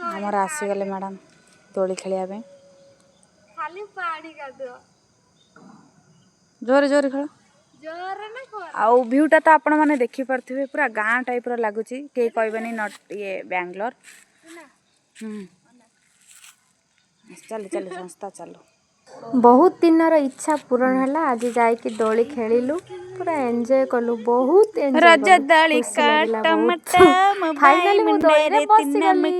आमर आसीगले मैडम दोली खेलिया खाली पानी गाधो जोरे जोरे खेल जोर ना आउ भ्यूटा तो आपण मैंने देखी पारे पूरा गाँ टाइप लगुच कई कहबेनि नट ये बैंगलोर चल चल संस्था चलो बहुत दिन इच्छा पूरण है आज जाकि दोली खेलु पूरा एंजॉय कलु बहुत एंजॉय रज दली फाइनली मु दोली रे बसी गली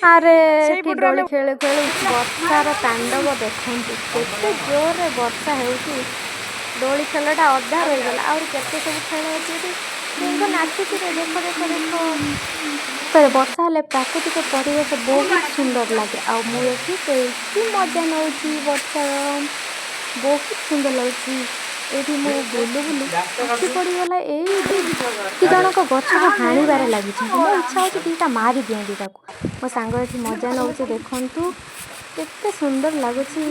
अरे एठी दोली खेले खेले वर्षार तांडव देखंतु केते जोर रे वर्षा हेउची दोली खेलटा अधा रही गला और केते सब खेल अछि देखो नाचुची रे देखो देखो देखो पर वर्षा हेले प्राकृतिक परिवेश बहुत सुंदर लगे आ मु एठी केती मजा नउची वर्षा बहुत सुंदर लगुची एठी मु बुलु बुलु आखि पड़ी गला एई कि जनक गछ को हाणीबार लागि छ मो इच्छा होची तीटा मारी दिए दीटा को मो सांग एठी मजा नउची देखंतु केते सुंदर लगुची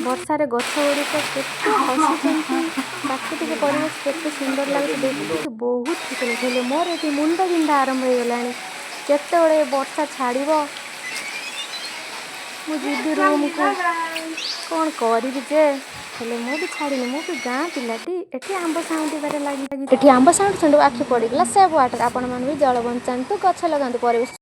वर्षा रे गछ गुड़िक केते हसुचंती प्राकृतिक परिवेश केते सुंदर लगुची देखि बहुत खुशी लागले मोर एठी मुंड बिंधा आरंभ हो गलानी केते बड़े वर्षा छाड़िबो मु जीदी रूम को कौन करी जे हेले मु भी छाड़िनी मु भी गाँ पिलाटी एठी आंब साउंड बारे लागि एठी आंब साउंड आखि पड़ीगला सेव वाटर आपण मन भी जल बंचांतु गछ लगांतु परिवेश